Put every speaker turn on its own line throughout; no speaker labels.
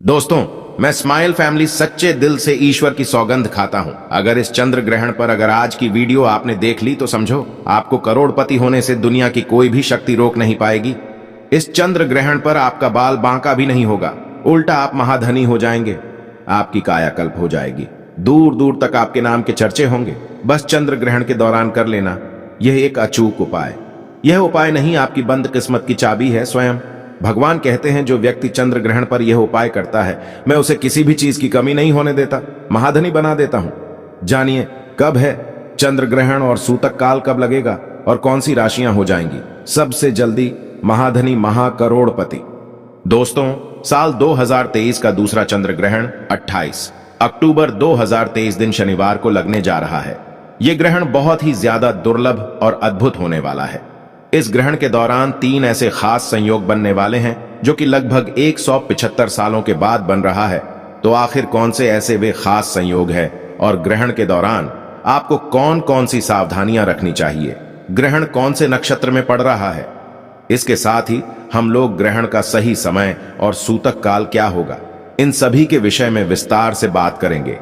दोस्तों, मैं smile family सच्चे दिल से ईश्वर की सौगंध खाता हूं। अगर इस चंद्र ग्रहण पर अगर आज की वीडियो आपने देख ली तो समझो आपको करोड़पति होने से दुनिया की कोई भी शक्ति रोक नहीं पाएगी। इस चंद्र ग्रहण पर आपका बाल बांका भी नहीं होगा, उल्टा आप महाधनी हो जाएंगे। आपकी कायाकल्प हो जाएगी, दूर दूर तक आपके नाम के चर्चे होंगे। बस चंद्र ग्रहण के दौरान कर लेना यह एक अचूक उपाय। यह उपाय नहीं आपकी बंद किस्मत की चाबी है स्वयं। भगवान कहते हैं जो व्यक्ति चंद्र ग्रहण पर यह उपाय करता है मैं उसे किसी भी चीज की कमी नहीं होने देता, महाधनी बना देता हूं। जानिए कब है चंद्र ग्रहण और सूतक काल कब लगेगा और कौन सी राशियां हो जाएंगी सबसे जल्दी महाधनी महाकरोड़पति। दोस्तों, साल 2023 का दूसरा चंद्र ग्रहण 28 अक्टूबर 2023 दिन शनिवार को लगने जा रहा है। यह ग्रहण बहुत ही ज्यादा दुर्लभ और अद्भुत होने वाला है। इस ग्रहण के दौरान 3 ऐसे खास संयोग बनने वाले हैं जो कि लगभग 175 सालों के बाद बन रहा है। तो आखिर कौन से ऐसे वे खास संयोग है और ग्रहण के दौरान आपको कौन कौन सी सावधानियां रखनी चाहिए, ग्रहण कौन से नक्षत्र में पड़ रहा है, इसके साथ ही हम लोग ग्रहण का सही समय और सूतक काल क्या होगा, इन सभी के विषय में विस्तार से बात करेंगे।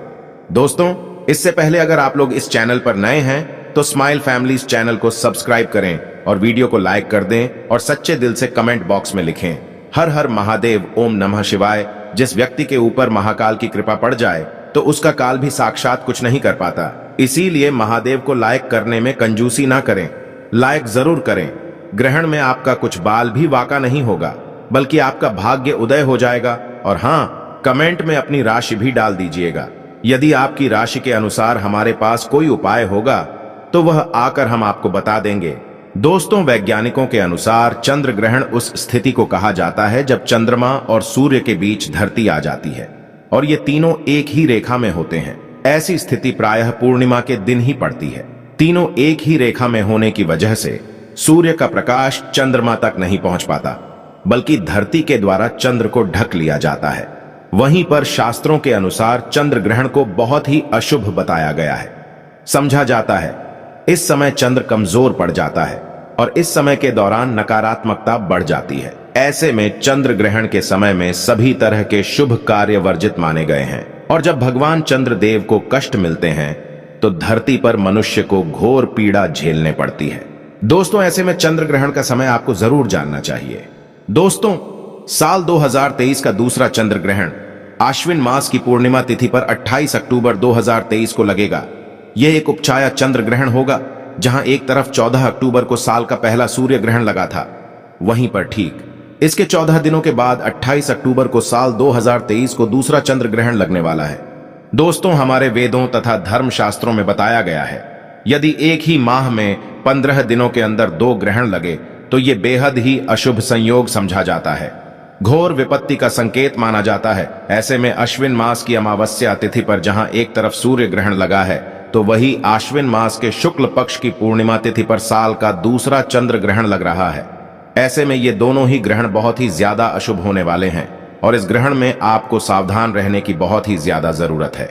दोस्तों, इससे पहले अगर आप लोग इस चैनल पर नए हैं तो स्माइल फैमिली चैनल को सब्सक्राइब करें और वीडियो को लाइक कर दें और सच्चे दिल से कमेंट बॉक्स में लिखें हर हर महादेव, ओम नमः शिवाय। जिस व्यक्ति के ऊपर महाकाल की कृपा पड़ जाए तो उसका काल भी साक्षात कुछ नहीं कर पाता। इसीलिए महादेव को लाइक करने में कंजूसी ना करें, लाइक जरूर करें। ग्रहण में आपका कुछ बाल भी वाका नहीं होगा बल्कि आपका भाग्य उदय हो जाएगा। और हाँ, कमेंट में अपनी राशि भी डाल दीजिएगा। यदि आपकी राशि के अनुसार हमारे पास कोई उपाय होगा तो वह आकर हम आपको बता देंगे। दोस्तों, वैज्ञानिकों के अनुसार चंद्र ग्रहण उस स्थिति को कहा जाता है जब चंद्रमा और सूर्य के बीच धरती आ जाती है और ये तीनों एक ही रेखा में होते हैं। ऐसी स्थिति प्रायः पूर्णिमा के दिन ही पड़ती है। तीनों एक ही रेखा में होने की वजह से सूर्य का प्रकाश चंद्रमा तक नहीं पहुंच पाता बल्कि धरती के द्वारा चंद्र को ढक लिया जाता है। वहीं पर शास्त्रों के अनुसार चंद्र ग्रहण को बहुत ही अशुभ बताया गया है। समझा जाता है इस समय चंद्र कमजोर पड़ जाता है और इस समय के दौरान नकारात्मकता बढ़ जाती है। ऐसे में चंद्र ग्रहण के समय में सभी तरह के शुभ कार्य वर्जित माने गए हैं और जब भगवान चंद्र देव को कष्ट मिलते हैं तो धरती पर मनुष्य को घोर पीड़ा झेलने पड़ती है। दोस्तों, ऐसे में चंद्र ग्रहण का समय आपको जरूर जानना चाहिए। दोस्तों, साल 2023 का दूसरा चंद्र ग्रहण आश्विन मास की पूर्णिमा तिथि पर 28 अक्टूबर 2023 को लगेगा। यह एक उपछाया चंद्र ग्रहण होगा जहां एक तरफ 14 अक्टूबर को साल का पहला सूर्य ग्रहण लगा था, वहीं पर ठीक इसके 14 दिनों के बाद 28 अक्टूबर को साल 2023 को दूसरा चंद्र ग्रहण लगने वाला है। दोस्तों, हमारे वेदों तथा धर्म शास्त्रों में बताया गया है यदि एक ही माह में 15 दिनों के अंदर 2 ग्रहण लगे तो ये बेहद ही अशुभ संयोग समझा जाता है, घोर विपत्ति का संकेत माना जाता है। ऐसे में अश्विन मास की अमावस्या तिथि पर जहां एक तरफ सूर्य ग्रहण लगा है तो वही आश्विन मास के शुक्ल पक्ष की पूर्णिमा तिथि पर साल का दूसरा चंद्र ग्रहण लग रहा है। ऐसे में ये दोनों ही ग्रहण बहुत ही ज्यादा अशुभ होने वाले हैं और इस ग्रहण में आपको सावधान रहने की बहुत ही ज्यादा जरूरत है।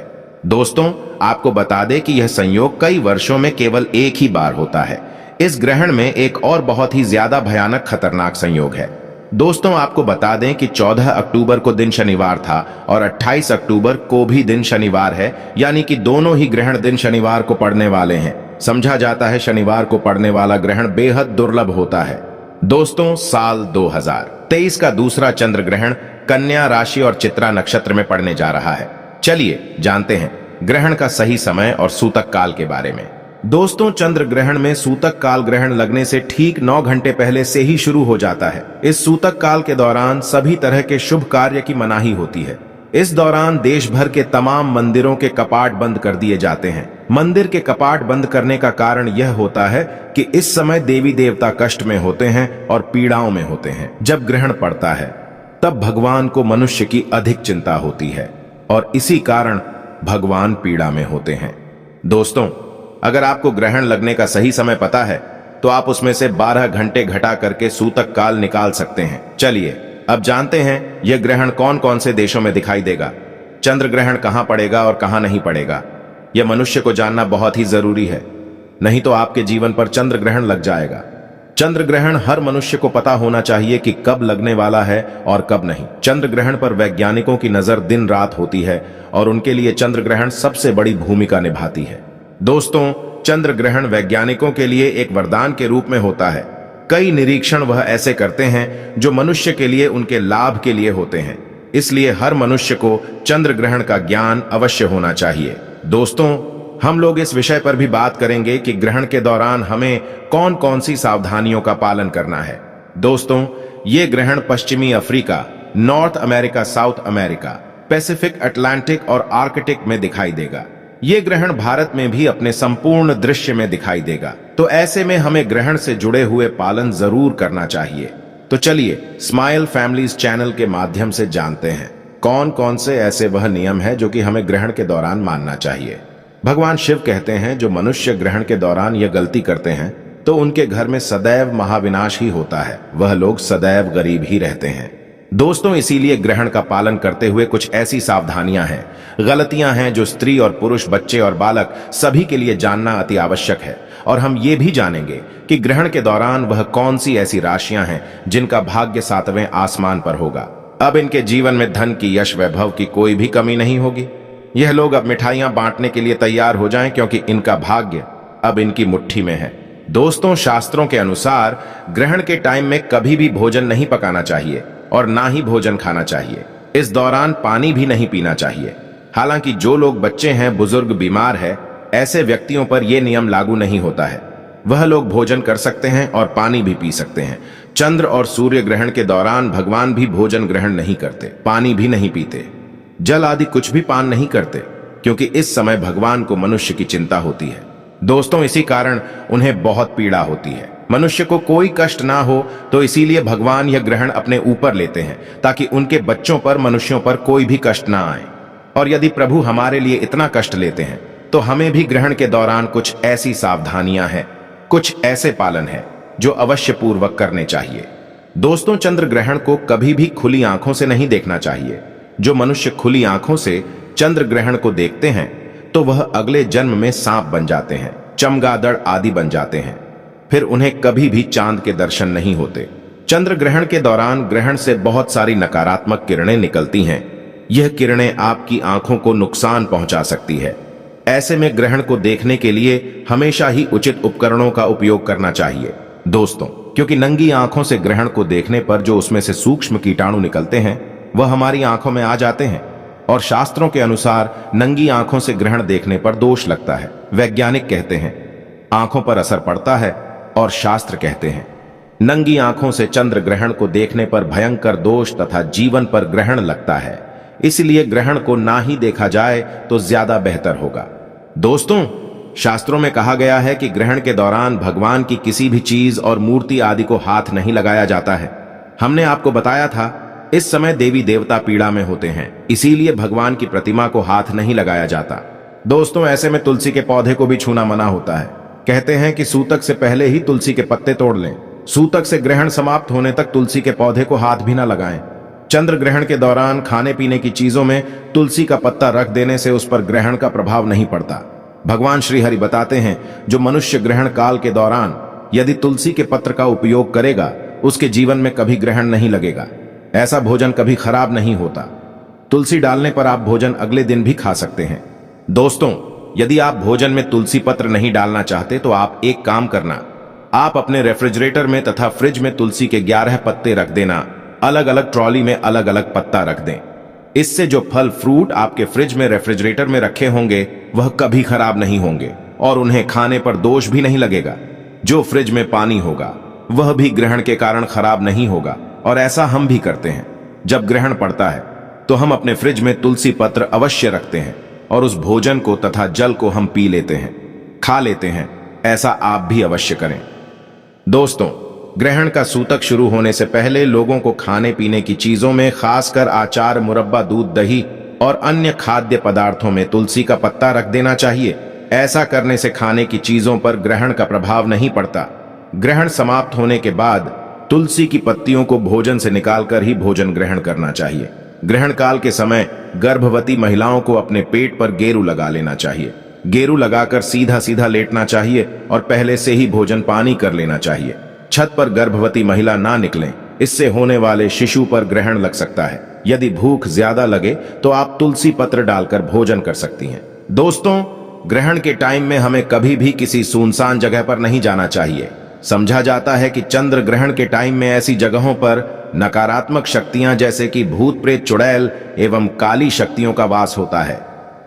दोस्तों, आपको बता दें कि यह संयोग कई वर्षों में केवल एक ही बार होता है। इस ग्रहण में एक और बहुत ही ज्यादा भयानक खतरनाक संयोग है। दोस्तों, आपको बता दें कि 14 अक्टूबर को दिन शनिवार था और 28 अक्टूबर को भी दिन शनिवार है, यानी कि दोनों ही ग्रहण दिन शनिवार को पड़ने वाले हैं। समझा जाता है शनिवार को पड़ने वाला ग्रहण बेहद दुर्लभ होता है। दोस्तों, साल 2023 का दूसरा चंद्र ग्रहण कन्या राशि और चित्रा नक्षत्र में पड़ने जा रहा है। चलिए जानते हैं ग्रहण का सही समय और सूतक काल के बारे में। दोस्तों, चंद्र ग्रहण में सूतक काल ग्रहण लगने से ठीक 9 घंटे पहले से ही शुरू हो जाता है। इस सूतक काल के दौरान सभी तरह के शुभ कार्य की मनाही होती है। इस दौरान देश भर के तमाम मंदिरों के कपाट बंद कर दिए जाते हैं। मंदिर के कपाट बंद करने का कारण यह होता है कि इस समय देवी देवता कष्ट में होते हैं और पीड़ाओं में होते हैं। जब ग्रहण पड़ता है तब भगवान को मनुष्य की अधिक चिंता होती है और इसी कारण भगवान पीड़ा में होते हैं। दोस्तों, अगर आपको ग्रहण लगने का सही समय पता है तो आप उसमें से 12 घंटे घटा करके सूतक काल निकाल सकते हैं। चलिए अब जानते हैं यह ग्रहण कौन कौन से देशों में दिखाई देगा, चंद्र ग्रहण कहां पड़ेगा और कहां नहीं पड़ेगा। यह मनुष्य को जानना बहुत ही जरूरी है, नहीं तो आपके जीवन पर चंद्र ग्रहण लग जाएगा। चंद्र ग्रहण हर मनुष्य को पता होना चाहिए कि कब लगने वाला है और कब नहीं। चंद्र ग्रहण पर वैज्ञानिकों की नजर दिन रात होती है और उनके लिए चंद्र ग्रहण सबसे बड़ी भूमिका निभाती है। दोस्तों, चंद्र ग्रहण वैज्ञानिकों के लिए एक वरदान के रूप में होता है। कई निरीक्षण वह ऐसे करते हैं जो मनुष्य के लिए उनके लाभ के लिए होते हैं। इसलिए हर मनुष्य को चंद्र ग्रहण का ज्ञान अवश्य होना चाहिए। दोस्तों, हम लोग इस विषय पर भी बात करेंगे कि ग्रहण के दौरान हमें कौन कौन सी सावधानियों का पालन करना है। दोस्तों, ये ग्रहण पश्चिमी Africa, north America, south America, Pacific, Atlantic और आर्कटिक में दिखाई देगा। ये ग्रहण भारत में भी अपने संपूर्ण दृश्य में दिखाई देगा। तो ऐसे में हमें ग्रहण से जुड़े हुए पालन जरूर करना चाहिए। तो चलिए स्माइल फैमिलीज चैनल के माध्यम से जानते हैं कौन कौन से ऐसे वह नियम है जो कि हमें ग्रहण के दौरान मानना चाहिए। भगवान शिव कहते हैं जो मनुष्य ग्रहण के दौरान यह गलती करते हैं तो उनके घर में सदैव महाविनाश ही होता है, वह लोग सदैव गरीब ही रहते हैं। दोस्तों, इसीलिए ग्रहण का पालन करते हुए कुछ ऐसी सावधानियां हैं, गलतियां हैं जो स्त्री और पुरुष, बच्चे और बालक सभी के लिए जानना अति आवश्यक है। और हम ये भी जानेंगे कि ग्रहण के दौरान वह कौन सी ऐसी राशियां हैं जिनका भाग्य 7वें आसमान पर होगा। अब इनके जीवन में धन की, यश, वैभव की कोई भी कमी नहीं होगी। यह लोग अब मिठाइयां बांटने के लिए तैयार हो जाएं क्योंकि इनका भाग्य अब इनकी मुट्ठी में है। दोस्तों, शास्त्रों के अनुसार ग्रहण के टाइम में कभी भी भोजन नहीं पकाना चाहिए और ना ही भोजन खाना चाहिए। इस दौरान पानी भी नहीं पीना चाहिए। हालांकि जो लोग बच्चे हैं, बुजुर्ग, बीमार है, ऐसे व्यक्तियों पर यह नियम लागू नहीं होता है। वह लोग भोजन कर सकते हैं और पानी भी पी सकते हैं। चंद्र और सूर्य ग्रहण के दौरान भगवान भी भोजन ग्रहण नहीं करते, पानी भी नहीं पीते, जल आदि कुछ भी पान नहीं करते, क्योंकि इस समय भगवान को मनुष्य की चिंता होती है। दोस्तों, इसी कारण उन्हें बहुत पीड़ा होती है। मनुष्य को कोई कष्ट ना हो, तो इसीलिए भगवान यह ग्रहण अपने ऊपर लेते हैं ताकि उनके बच्चों पर, मनुष्यों पर कोई भी कष्ट ना आए। और यदि प्रभु हमारे लिए इतना कष्ट लेते हैं तो हमें भी ग्रहण के दौरान कुछ ऐसी सावधानियां हैं, कुछ ऐसे पालन है जो अवश्य पूर्वक करने चाहिए। दोस्तों, चंद्र ग्रहण को कभी भी खुली आंखों से नहीं देखना चाहिए। जो मनुष्य खुली आंखों से चंद्र ग्रहण को देखते हैं तो वह अगले जन्म में सांप बन जाते हैं, चमगादड़ आदि बन जाते हैं। फिर उन्हें कभी भी चांद के दर्शन नहीं होते। चंद्र ग्रहण के दौरान ग्रहण से बहुत सारी नकारात्मक किरणें निकलती हैं। यह किरणें आपकी आंखों को नुकसान पहुंचा सकती है। ऐसे में ग्रहण को देखने के लिए हमेशा ही उचित उपकरणों का उपयोग करना चाहिए। दोस्तों, क्योंकि नंगी आंखों से ग्रहण को देखने पर जो उसमें से सूक्ष्म कीटाणु निकलते हैं वह हमारी आंखों में आ जाते हैं और शास्त्रों के अनुसार नंगी आंखों से ग्रहण देखने पर दोष लगता है। वैज्ञानिक कहते हैं आंखों पर असर पड़ता है और शास्त्र कहते हैं नंगी आंखों से चंद्र ग्रहण को देखने पर भयंकर दोष तथा जीवन पर ग्रहण लगता है। इसलिए ग्रहण को ना ही देखा जाए तो ज्यादा बेहतर होगा। दोस्तों, शास्त्रों में कहा गया है कि ग्रहण के दौरान भगवान की किसी भी चीज और मूर्ति आदि को हाथ नहीं लगाया जाता है। हमने आपको बताया था इस समय देवी देवता पीड़ा में होते हैं, इसीलिए भगवान की प्रतिमा को हाथ नहीं लगाया जाता। दोस्तों, ऐसे में तुलसी के पौधे को भी छूना मना होता है। कहते हैं कि सूतक से पहले ही तुलसी के पत्ते तोड़ लें। सूतक से ग्रहण समाप्त होने तक तुलसी के पौधे को हाथ भी न लगाएं। चंद्र ग्रहण के दौरान खाने पीने की चीजों में तुलसी का पत्ता रख देने से उस पर ग्रहण का प्रभाव नहीं पड़ता। भगवान श्री हरि बताते हैं जो मनुष्य ग्रहण काल के दौरान यदि तुलसी के पत्र का उपयोग करेगा उसके जीवन में कभी ग्रहण नहीं लगेगा। ऐसा भोजन कभी खराब नहीं होता। तुलसी डालने पर आप भोजन अगले दिन भी खा सकते हैं। दोस्तों, यदि आप भोजन में तुलसी पत्र नहीं डालना चाहते तो आप एक काम करना, आप अपने रेफ्रिजरेटर में तथा फ्रिज में तुलसी के 11 पत्ते रख देना। अलग अलग ट्रॉली में अलग अलग पत्ता रख दें। इससे जो फल फ्रूट आपके फ्रिज में, रेफ्रिजरेटर में रखे होंगे वह कभी खराब नहीं होंगे और उन्हें खाने पर दोष भी नहीं लगेगा। जो फ्रिज में पानी होगा वह भी ग्रहण के कारण खराब नहीं होगा और ऐसा हम भी करते हैं। जब ग्रहण पड़ता है तो हम अपने फ्रिज में तुलसी पत्र अवश्य रखते हैं और उस भोजन को तथा जल को हम पी लेते हैं, खा लेते हैं। ऐसा आप भी अवश्य करें। दोस्तों, ग्रहण का सूतक शुरू होने से पहले लोगों को खाने पीने की चीजों में, खासकर अचार, मुरब्बा, दूध, दही और अन्य खाद्य पदार्थों में तुलसी का पत्ता रख देना चाहिए। ऐसा करने से खाने की चीजों पर ग्रहण का प्रभाव नहीं पड़ता। ग्रहण समाप्त होने के बाद तुलसी की पत्तियों को भोजन से निकालकर ही भोजन ग्रहण करना चाहिए। ग्रहण काल के समय गर्भवती महिलाओं को अपने पेट पर गेरू लगा लेना चाहिए। गेरू लगाकर सीधा सीधा लेटना चाहिए और पहले से ही भोजन पानी कर लेना चाहिए। छत पर गर्भवती महिला ना निकलें, इससे होने वाले शिशु पर ग्रहण लग सकता है। यदि भूख ज्यादा लगे तो आप तुलसी पत्र डालकर भोजन कर सकती हैं। दोस्तों, ग्रहण के टाइम में हमें कभी भी किसी सुनसान जगह पर नहीं जाना चाहिए। समझा जाता है कि चंद्र ग्रहण के टाइम में ऐसी जगहों पर नकारात्मक शक्तियां जैसे कि भूत प्रेत चुड़ैल एवं काली शक्तियों का वास होता है।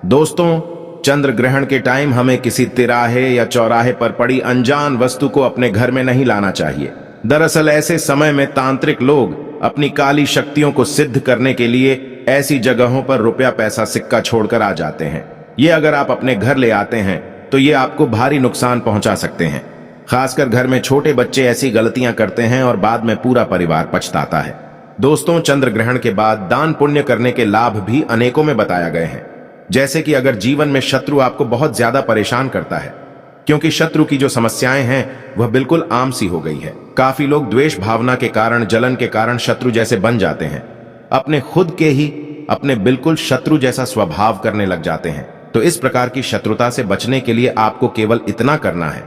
दोस्तों, चंद्र ग्रहण के टाइम हमें किसी तिराहे या चौराहे पर पड़ी अनजान वस्तु को अपने घर में नहीं लाना चाहिए। दरअसल ऐसे समय में तांत्रिक लोग अपनी काली शक्तियों को सिद्ध करने के लिए ऐसी जगहों पर रुपया पैसा सिक्का छोड़कर आ जाते हैं। ये अगर आप अपने घर ले आते हैं तो ये आपको भारी नुकसान पहुंचा सकते हैं। खासकर घर में छोटे बच्चे ऐसी गलतियां करते हैं और बाद में पूरा परिवार पछताता है। दोस्तों, चंद्र ग्रहण के बाद दान पुण्य करने के लाभ भी अनेकों में बताया गए हैं। जैसे कि अगर जीवन में शत्रु आपको बहुत ज्यादा परेशान करता है, क्योंकि शत्रु की जो समस्याएं हैं वह बिल्कुल आम सी हो गई है। काफी लोग द्वेष भावना के कारण, जलन के कारण शत्रु जैसे बन जाते हैं, अपने खुद के ही अपने बिल्कुल शत्रु जैसा स्वभाव करने लग जाते हैं। तो इस प्रकार की शत्रुता से बचने के लिए आपको केवल इतना करना है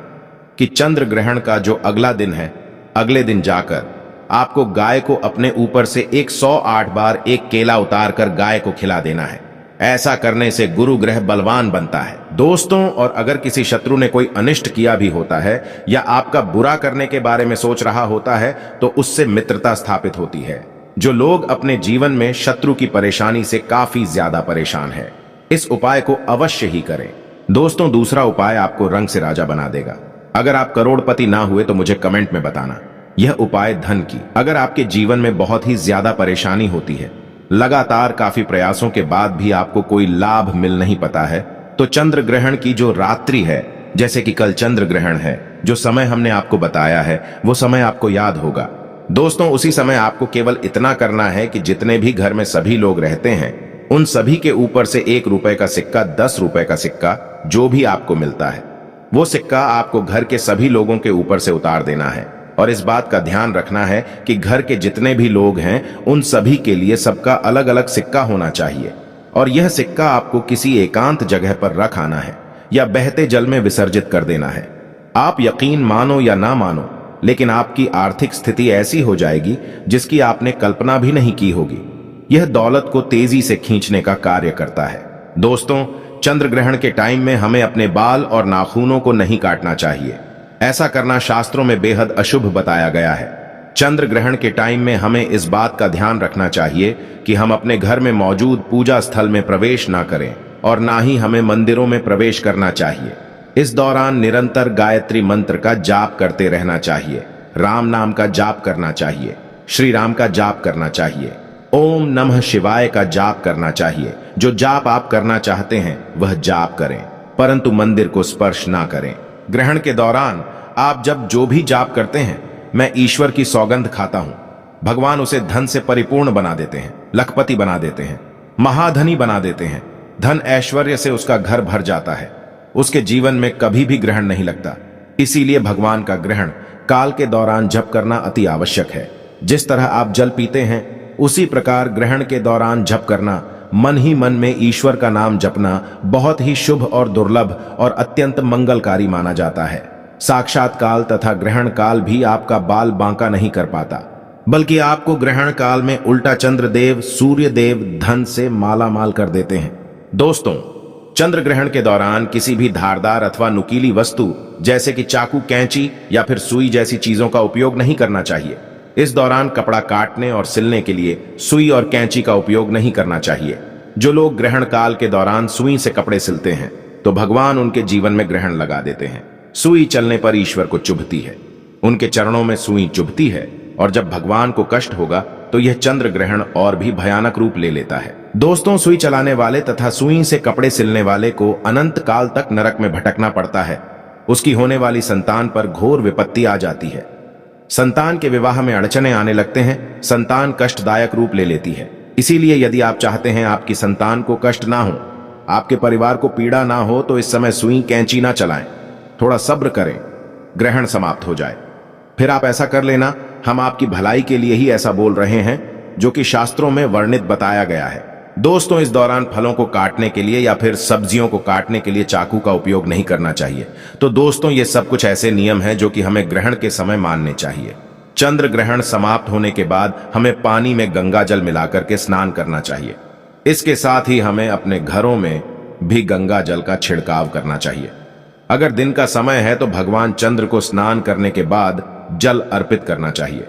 कि चंद्र ग्रहण का जो अगला दिन है, अगले दिन जाकर आपको गाय को अपने ऊपर से 108 बार एक केला उतार कर गाय को खिला देना है। ऐसा करने से गुरु ग्रह बलवान बनता है। दोस्तों, और अगर किसी शत्रु ने कोई अनिष्ट किया भी होता है या आपका बुरा करने के बारे में सोच रहा होता है तो उससे मित्रता स्थापित होती है। जो लोग अपने जीवन में शत्रु की परेशानी से काफी ज्यादा परेशान है, इस उपाय को अवश्य ही करें। दोस्तों, दूसरा उपाय आपको रंग से राजा बना देगा। अगर आप करोड़पति ना हुए तो मुझे कमेंट में बताना। यह उपाय धन की, अगर आपके जीवन में बहुत ही ज्यादा परेशानी होती है, लगातार काफी प्रयासों के बाद भी आपको कोई लाभ मिल नहीं पाता है, तो चंद्र ग्रहण की जो रात्रि है, जैसे कि कल चंद्र ग्रहण है, जो समय हमने आपको बताया है वो समय आपको याद होगा। दोस्तों, उसी समय आपको केवल इतना करना है कि जितने भी घर में सभी लोग रहते हैं उन सभी के ऊपर से 1 रुपए का सिक्का, 10 रुपए का सिक्का, जो भी आपको मिलता है वो सिक्का आपको घर के सभी लोगों के ऊपर से उतार देना है। और इस बात का ध्यान रखना है कि घर के जितने भी लोग हैं उन सभी के लिए सबका अलग अलग सिक्का होना चाहिए और यह सिक्का आपको किसी एकांत जगह पर रख आना है या बहते जल में विसर्जित कर देना है। आप यकीन मानो या ना मानो, लेकिन आपकी आर्थिक स्थिति ऐसी हो जाएगी जिसकी आपने कल्पना भी नहीं की होगी। यह दौलत को तेजी से खींचने का कार्य करता है। दोस्तों, चंद्र ग्रहण के टाइम में हमें अपने बाल और नाखूनों को नहीं काटना चाहिए। ऐसा करना शास्त्रों में बेहद अशुभ बताया गया है। चंद्र ग्रहण के टाइम में हमें इस बात का ध्यान रखना चाहिए कि हम अपने घर में मौजूद पूजा स्थल में प्रवेश ना करें और ना ही हमें मंदिरों में प्रवेश करना चाहिए। इस दौरान निरंतर गायत्री मंत्र का जाप करते रहना चाहिए, राम नाम का जाप करना चाहिए, श्री राम का जाप करना चाहिए, ओम नमः शिवाय का जाप करना चाहिए। जो जाप आप करना चाहते हैं वह जाप करें, परंतु मंदिर को स्पर्श ना करें। ग्रहण के दौरान आप जब जो भी जाप करते हैं, मैं ईश्वर की सौगंध खाता हूं, भगवान उसे धन से परिपूर्ण बना देते हैं, लखपति बना देते हैं, महाधनी बना देते हैं। धन ऐश्वर्य से उसका घर भर जाता है, उसके जीवन में कभी भी ग्रहण नहीं लगता। इसीलिए भगवान का ग्रहण काल के दौरान जप करना अति आवश्यक है। जिस तरह आप जल पीते हैं उसी प्रकार ग्रहण के दौरान जप करना, मन ही मन में ईश्वर का नाम जपना बहुत ही शुभ और दुर्लभ और अत्यंत मंगलकारी माना जाता है। साक्षात काल तथा ग्रहण काल भी आपका बाल बांका नहीं कर पाता, बल्कि आपको ग्रहण काल में उल्टा चंद्रदेव, सूर्य देव धन से माला माल कर देते हैं। दोस्तों, चंद्र ग्रहण के दौरान किसी भी धारदार अथवा नुकीली वस्तु जैसे कि चाकू, कैंची या फिर सुई जैसी चीजों का उपयोग नहीं करना चाहिए। इस दौरान कपड़ा काटने और सिलने के लिए सुई और कैंची का उपयोग नहीं करना चाहिए। जो लोग ग्रहण काल के दौरान सुई से कपड़े सिलते हैं तो भगवान उनके जीवन में ग्रहण लगा देते हैं। सुई चलने पर ईश्वर को चुभती है, उनके चरणों में सुई चुभती है और जब भगवान को कष्ट होगा तो यह चंद्र ग्रहण और भी भयानक रूप ले लेता है। दोस्तों, सुई चलाने वाले तथा सुई से कपड़े सिलने वाले को अनंत काल तक नरक में भटकना पड़ता है। उसकी होने वाली संतान पर घोर विपत्ति आ जाती है, संतान के विवाह में अड़चने आने लगते हैं, संतान कष्टदायक रूप ले लेती है। इसीलिए यदि आप चाहते हैं आपकी संतान को कष्ट ना हो, आपके परिवार को पीड़ा ना हो, तो इस समय सुई कैंची ना चलाएं, थोड़ा सब्र करें, ग्रहण समाप्त हो जाए फिर आप ऐसा कर लेना। हम आपकी भलाई के लिए ही ऐसा बोल रहे हैं, जो कि शास्त्रों में वर्णित बताया गया है। दोस्तों, इस दौरान फलों को काटने के लिए या फिर सब्जियों को काटने के लिए चाकू का उपयोग नहीं करना चाहिए। तो दोस्तों, ये सब कुछ ऐसे नियम हैं जो कि हमें ग्रहण के समय मानने चाहिए। चंद्र ग्रहण समाप्त होने के बाद हमें पानी में गंगा जल मिलाकर के स्नान करना चाहिए। इसके साथ ही हमें अपने घरों में भी गंगा जल का छिड़काव करना चाहिए। अगर दिन का समय है तो भगवान चंद्र को स्नान करने के बाद जल अर्पित करना चाहिए।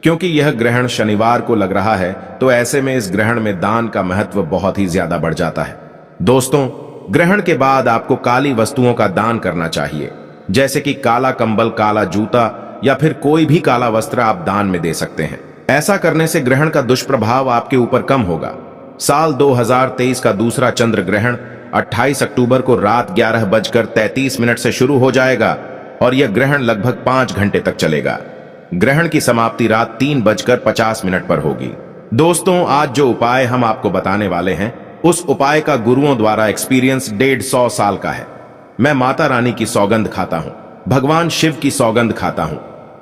क्योंकि यह ग्रहण शनिवार को लग रहा है, तो ऐसे में इस ग्रहण में दान का महत्व बहुत ही ज्यादा बढ़ जाता है। दोस्तों, ग्रहण के बाद आपको काली वस्तुओं का दान करना चाहिए, जैसे कि काला कंबल, काला जूता या फिर कोई भी काला वस्त्र आप दान में दे सकते हैं। ऐसा करने से ग्रहण का दुष्प्रभाव आपके ऊपर कम होगा। साल 2023 का दूसरा चंद्र ग्रहण 28 अक्टूबर को रात 11:33 से शुरू हो जाएगा और यह ग्रहण लगभग 5 घंटे तक चलेगा। ग्रहण की समाप्ति रात 3:50 पर होगी। दोस्तों, आज जो उपाय हम आपको बताने वाले हैं, उस उपाय का गुरुओं द्वारा एक्सपीरियंस 150 साल का है। मैं माता रानी की सौगंध खाता हूं, भगवान शिव की सौगंध खाता हूं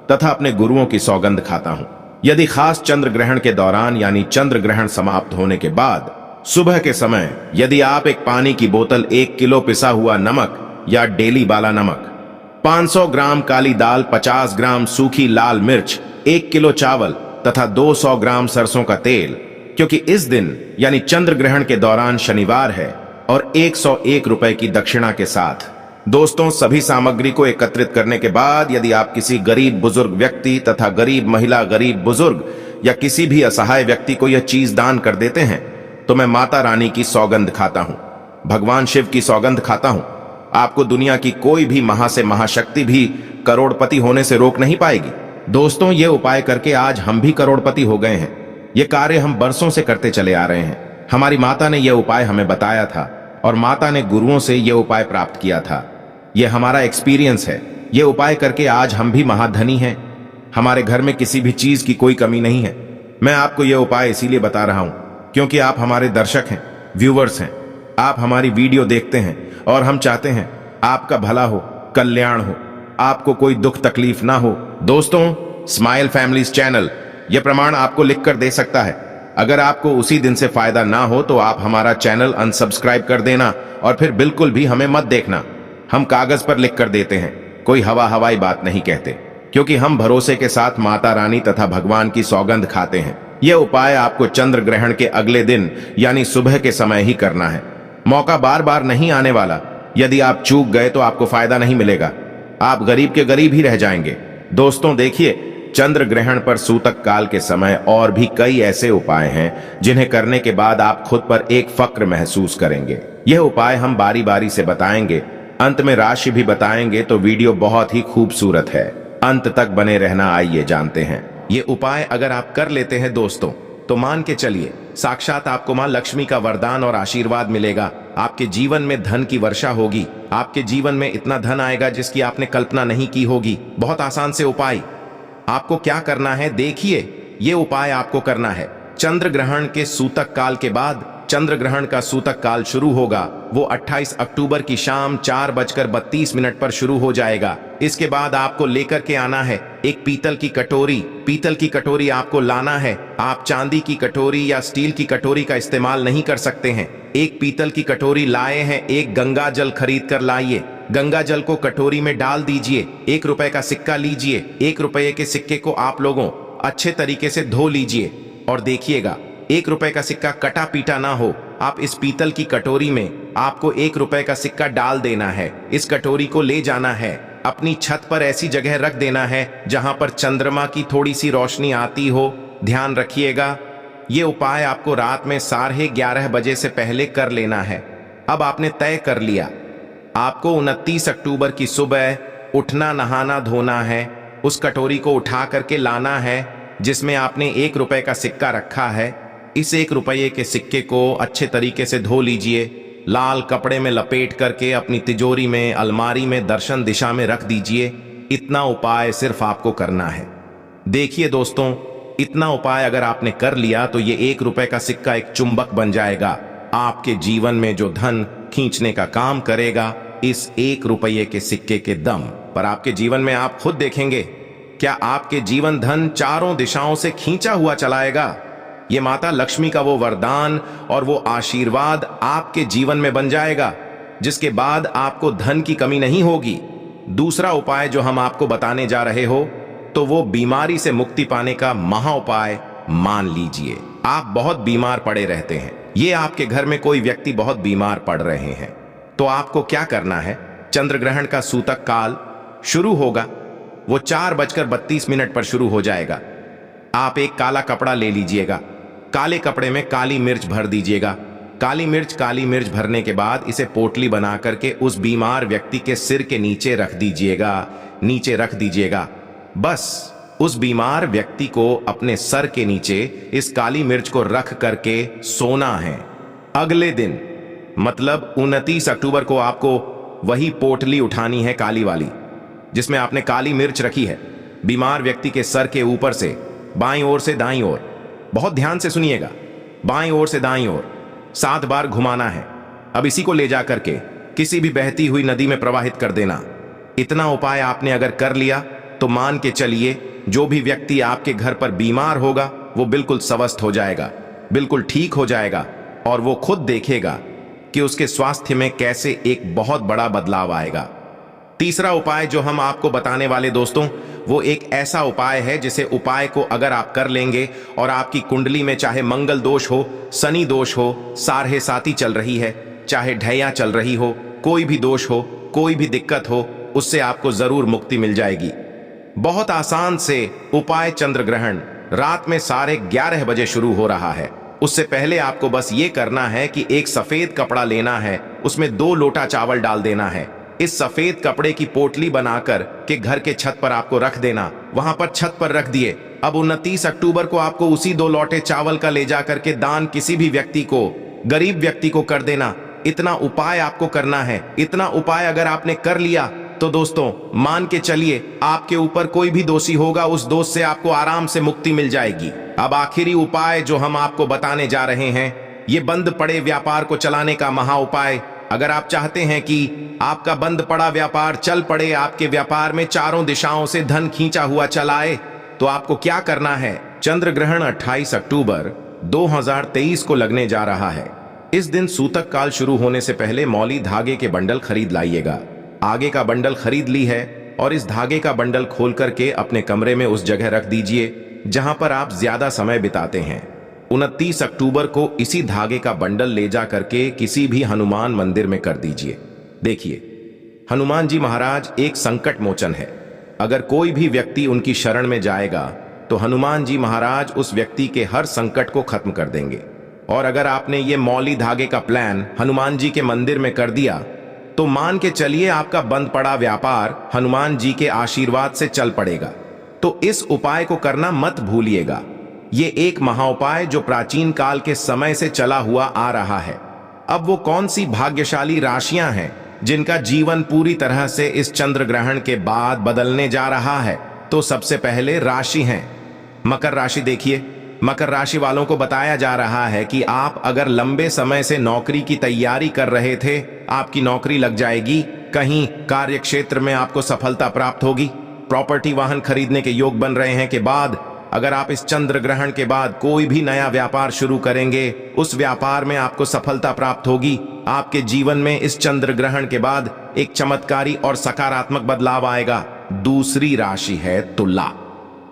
तथा अपने गुरुओं की सौगंध खाता हूं। यदि खास चंद्र ग्रहण के दौरान यानी चंद्र ग्रहण समाप्त होने के बाद सुबह के समय यदि आप एक पानी की बोतल, 1 किलो पिसा हुआ नमक या डेली वाला नमक, 500 ग्राम काली दाल, 50 ग्राम सूखी लाल मिर्च, 1 किलो चावल तथा 200 ग्राम सरसों का तेल, क्योंकि इस दिन यानी चंद्र ग्रहण के दौरान शनिवार है, और 101 रुपए की दक्षिणा के साथ। दोस्तों, सभी सामग्री को एकत्रित करने के बाद यदि आप किसी गरीब बुजुर्ग व्यक्ति तथा गरीब महिला, गरीब बुजुर्ग या किसी भी असहाय व्यक्ति को यह चीज दान कर देते हैं, तो मैं माता रानी की सौगंध खाता हूं, भगवान शिव की सौगंध खाता हूं। आपको दुनिया की कोई भी महा से महाशक्ति भी करोड़पति होने से रोक नहीं पाएगी। दोस्तों, ये उपाय करके आज हम भी करोड़पति हो गए हैं। ये कार्य हम बरसों से करते चले आ रहे हैं। हमारी माता ने यह उपाय हमें बताया था और माता ने गुरुओं से यह उपाय प्राप्त किया था। यह हमारा एक्सपीरियंस है। यह उपाय करके आज हम भी महाधनी हैं। हमारे घर में किसी भी चीज की कोई कमी नहीं है। मैं आपको यह उपाय इसीलिए बता रहा हूं क्योंकि आप हमारे दर्शक हैं, व्यूवर्स हैं। आप हमारी वीडियो देखते हैं और हम चाहते हैं आपका भला हो, कल्याण हो, आपको कोई दुख तकलीफ ना हो। दोस्तों, स्माइल फैमिलीज चैनल यह प्रमाण आपको लिखकर दे सकता है। अगर आपको उसी दिन से फायदा ना हो तो आप हमारा चैनल अनसब्सक्राइब कर देना और फिर बिल्कुल भी हमें मत देखना। हम कागज पर लिख कर देते हैं, कोई हवाई बात नहीं कहते, क्योंकि हम भरोसे के साथ माता रानी तथा भगवान की सौगंध खाते हैं। यह उपाय आपको चंद्र ग्रहण के अगले दिन यानी सुबह के समय ही करना है। मौका बार बार नहीं आने वाला। यदि आप चूक गए तो आपको फायदा नहीं मिलेगा, आप गरीब के गरीब ही रह जाएंगे। दोस्तों, देखिए, चंद्र ग्रहण पर सूतक काल के समय और भी कई ऐसे उपाय हैं जिन्हें करने के बाद आप खुद पर एक फक्र महसूस करेंगे। यह उपाय हम बारी बारी से बताएंगे, अंत में राशि भी बताएंगे, तो वीडियो बहुत ही खूबसूरत है। अंत तक बने रहना। आइए जानते हैं ये उपाय। अगर आप कर लेते हैं दोस्तों, तो मान के चलिए साक्षात आपको मां लक्ष्मी का वरदान और आशीर्वाद मिलेगा। आपके जीवन में धन की वर्षा होगी। आपके जीवन में इतना धन आएगा जिसकी आपने कल्पना नहीं की होगी। बहुत आसान से उपाय। आपको क्या करना है, देखिए, ये उपाय आपको करना है। चंद्र ग्रहण के सूतक काल के बाद चंद्र ग्रहण का सूतक काल शुरू होगा। वो 28 अक्टूबर की शाम 4:32 पर शुरू हो जाएगा। इसके बाद आपको लेकर के आना है एक पीतल की कटोरी। पीतल की कटोरी आपको लाना है। आप चांदी की कटोरी या स्टील की कटोरी का इस्तेमाल नहीं कर सकते हैं। एक पीतल की कटोरी लाए हैं, एक गंगा जल खरीद कर लाइए। गंगा जल को कटोरी में डाल दीजिए। 1 रुपए का सिक्का लीजिए। 1 रुपए के सिक्के को आप लोगों अच्छे तरीके से धो लीजिए और देखिएगा 1 रुपए का सिक्का कटा पीटा ना हो। आप इस पीतल की कटोरी में आपको 1 रुपए का सिक्का डाल देना है। इस कटोरी को ले जाना है, अपनी छत पर ऐसी जगह रख देना है जहां पर चंद्रमा की थोड़ी सी रोशनी आती हो। ध्यान रखिएगा, ये उपाय आपको रात में 11:30 बजे से पहले कर लेना है। अब आपने तय कर लिया, आपको 29 अक्टूबर की सुबह उठना, नहाना, धोना है। उस कटोरी को उठा करके लाना है जिसमें आपने 1 रुपए का सिक्का रखा है। इस 1 रुपये के सिक्के को अच्छे तरीके से धो लीजिए। लाल कपड़े में लपेट करके अपनी तिजोरी में, अलमारी में दर्शन दिशा में रख दीजिए। इतना उपाय सिर्फ आपको करना है। देखिए दोस्तों, इतना उपाय अगर आपने कर लिया तो ये 1 रुपए का सिक्का एक चुंबक बन जाएगा। आपके जीवन में जो धन खींचने का काम करेगा इस 1 रुपये के सिक्के के दम पर। आपके जीवन में आप खुद देखेंगे क्या आपके जीवन धन चारों दिशाओं से खींचा हुआ चलाएगा। ये माता लक्ष्मी का वो वरदान और वो आशीर्वाद आपके जीवन में बन जाएगा, जिसके बाद आपको धन की कमी नहीं होगी। दूसरा उपाय जो हम आपको बताने जा रहे हो, तो वो बीमारी से मुक्ति पाने का महा उपाय मान लीजिए। आप बहुत बीमार पड़े रहते हैं, ये आपके घर में कोई व्यक्ति बहुत बीमार पड़ रहे हैं, तो आपको क्या करना है? चंद्र ग्रहण का सूतक काल शुरू होगा, वो 4:32 पर शुरू हो जाएगा। आप एक काला कपड़ा ले लीजिएगा, काले कपड़े में काली मिर्च भर दीजिएगा। काली मिर्च भरने के बाद इसे पोटली बना करके उस बीमार व्यक्ति के सिर के नीचे रख दीजिएगा। बस उस बीमार व्यक्ति को अपने सर के नीचे इस काली मिर्च को रख करके सोना है। अगले दिन मतलब 29 अक्टूबर को आपको वही पोटली उठानी है, काली वाली, जिसमें आपने काली मिर्च रखी है, बीमार व्यक्ति के सर के ऊपर से बाईं ओर से दाईं ओर, बहुत ध्यान से सुनिएगा, बाईं ओर से दाईं ओर 7 बार घुमाना है। अब इसी को ले जाकर के किसी भी बहती हुई नदी में प्रवाहित कर देना। इतना उपाय आपने अगर कर लिया तो मान के चलिए जो भी व्यक्ति आपके घर पर बीमार होगा वो बिल्कुल स्वस्थ हो जाएगा, बिल्कुल ठीक हो जाएगा, और वो खुद देखेगा कि उसके स्वास्थ्य में कैसे एक बहुत बड़ा बदलाव आएगा। तीसरा उपाय जो हम आपको बताने वाले दोस्तों, वो एक ऐसा उपाय है जिसे उपाय को अगर आप कर लेंगे और आपकी कुंडली में चाहे मंगल दोष हो, शनि दोष हो, सारहे साती चल रही है, चाहे ढैया चल रही हो, कोई भी दोष हो, कोई भी दिक्कत हो, उससे आपको जरूर मुक्ति मिल जाएगी। बहुत आसान से उपाय चंद्र ग्रहण रात में 11:30 बजे शुरू हो रहा है। उससे पहले आपको बस ये करना है कि एक सफेद कपड़ा लेना है, उसमें 2 लोटा चावल डाल देना है। इस सफेद कपड़े की पोटली बनाकर के घर के छत पर आपको रख देना, वहां पर छत पर रख दिए। अब 29 अक्टूबर को आपको उसी 2 लोटे चावल का ले जाकर के दान किसी भी व्यक्ति को, गरीब व्यक्ति को कर देना। इतना उपाय आपको करना है। इतना उपाय अगर आपने कर लिया तो दोस्तों मान के चलिए आपके ऊपर कोई भी दोषी होगा, उस दोष से आपको आराम से मुक्ति मिल जाएगी। अब आखिरी उपाय जो हम आपको बताने जा रहे हैं, ये बंद पड़े व्यापार को चलाने का महा उपाय। अगर आप चाहते हैं कि आपका बंद पड़ा व्यापार चल पड़े, आपके व्यापार में चारों दिशाओं से धन खींचा हुआ चलाए, तो आपको क्या करना है? चंद्र ग्रहण 28 अक्टूबर 2023 को लगने जा रहा है। इस दिन सूतक काल शुरू होने से पहले मौली धागे के बंडल खरीद लाइएगा। आगे का बंडल खरीद ली है और इस धागे का बंडल खोल करके अपने कमरे में उस जगह रख दीजिए जहां पर आप ज्यादा समय बिताते हैं। 29 अक्टूबर को इसी धागे का बंडल ले जा करके किसी भी हनुमान मंदिर में कर दीजिए। देखिए, हनुमान जी महाराज एक संकट मोचन है। अगर कोई भी व्यक्ति उनकी शरण में जाएगा तो हनुमान जी महाराज उस व्यक्ति के हर संकट को खत्म कर देंगे। और अगर आपने ये मौली धागे का प्लान हनुमान जी के मंदिर में कर दिया तो मान के चलिए आपका बंद पड़ा व्यापार हनुमान जी के आशीर्वाद से चल पड़ेगा। तो इस उपाय को करना मत भूलिएगा। ये एक महाउपाय जो प्राचीन काल के समय से चला हुआ आ रहा है। अब वो कौन सी भाग्यशाली राशियां हैं जिनका जीवन पूरी तरह से इस चंद्र ग्रहण के बाद बदलने जा रहा है? तो सबसे पहले राशि हैं मकर राशि। देखिए, मकर राशि वालों को बताया जा रहा है कि आप अगर लंबे समय से नौकरी की तैयारी कर रहे थे, आपकी नौकरी लग जाएगी। कहीं कार्य क्षेत्र में आपको सफलता प्राप्त होगी। प्रॉपर्टी वाहन खरीदने के योग बन रहे हैं। के बाद अगर आप इस चंद्र ग्रहण के बाद कोई भी नया व्यापार शुरू करेंगे, उस व्यापार में आपको सफलता प्राप्त होगी। आपके जीवन में इस चंद्र ग्रहण के बाद एक चमत्कारी और सकारात्मक बदलाव आएगा। दूसरी राशि है तुला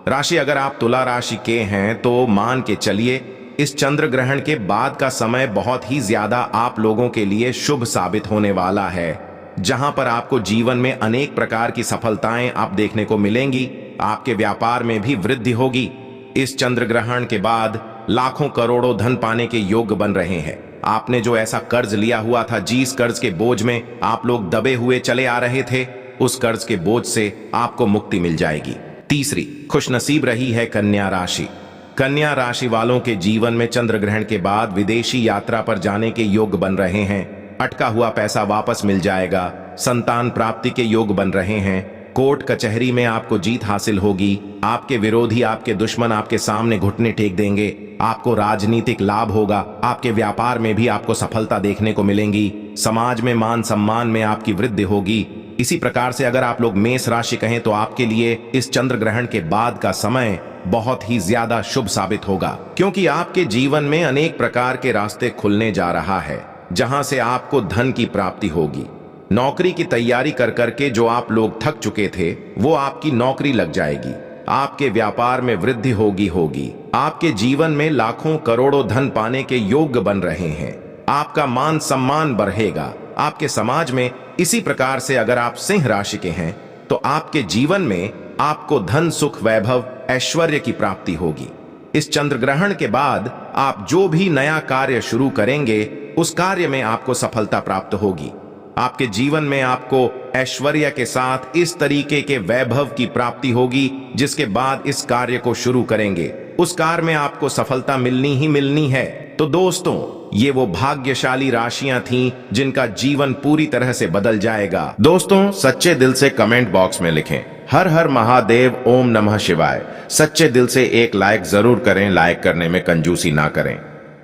राशि। अगर आप तुला राशि के हैं तो मान के चलिए इस चंद्र ग्रहण के बाद का समय बहुत ही ज्यादा आप लोगों के लिए शुभ साबित होने वाला है, जहां पर आपको जीवन में अनेक प्रकार की सफलताएं आप देखने को मिलेंगी। आपके व्यापार में भी वृद्धि होगी। इस चंद्र ग्रहण के बाद लाखों करोड़ों धन पाने के योग बन रहे हैं। आपने जो ऐसा कर्ज लिया हुआ था, जिस कर्ज के बोझ में आप लोग दबे हुए चले आ रहे थे, उस कर्ज के बोझ से आपको मुक्ति मिल जाएगी। तीसरी खुशनसीब रही है कन्या राशि। कन्या राशि वालों के जीवन में चंद्र ग्रहण के बाद विदेशी यात्रा पर जाने के योग बन रहे हैं। अटका हुआ पैसा वापस मिल जाएगा। संतान प्राप्ति के योग बन रहे हैं। कोर्ट कचहरी में आपको जीत हासिल होगी। आपके विरोधी, आपके दुश्मन आपके सामने घुटने टेक देंगे। आपको राजनीतिक लाभ होगा। आपके व्यापार में भी आपको सफलता देखने को मिलेंगी। समाज में मान सम्मान में आपकी वृद्धि होगी। इसी प्रकार से अगर आप लोग मेष राशि कहें तो आपके लिए इस चंद्र ग्रहण के बाद का समय बहुत ही ज्यादा शुभ साबित होगा, क्योंकि आपके जीवन में अनेक प्रकार के रास्ते खुलने जा रहा है, जहां से आपको धन की प्राप्ति होगी। नौकरी की तैयारी कर करके जो आप लोग थक चुके थे, वो आपकी नौकरी लग जाएगी। आपके व्यापार में वृद्धि होगी। आपके जीवन में लाखों करोड़ों धन पाने के योग्य बन रहे हैं। आपका मान सम्मान बढ़ेगा। आपके समाज में इसी प्रकार से अगर आप सिंह राशि के हैं तो आपके जीवन में आपको धन, सुख, वैभव, ऐश्वर्य की प्राप्ति होगी। इस चंद्र ग्रहण के बाद आप जो भी नया कार्य शुरू करेंगे, उस कार्य में आपको सफलता प्राप्त होगी। आपके जीवन में आपको ऐश्वर्य के साथ इस तरीके के वैभव की प्राप्ति होगी, जिसके बाद इस कार्य को शुरू करेंगे, उस कार्य में आपको सफलता मिलनी ही मिलनी है। तो दोस्तों, ये वो भाग्यशाली राशियां थीं जिनका जीवन पूरी तरह से बदल जाएगा। दोस्तों, सच्चे दिल से कमेंट बॉक्स में लिखें हर हर महादेव, ओम नमः शिवाय। सच्चे दिल से एक लाइक जरूर करें, लाइक करने में कंजूसी ना करें।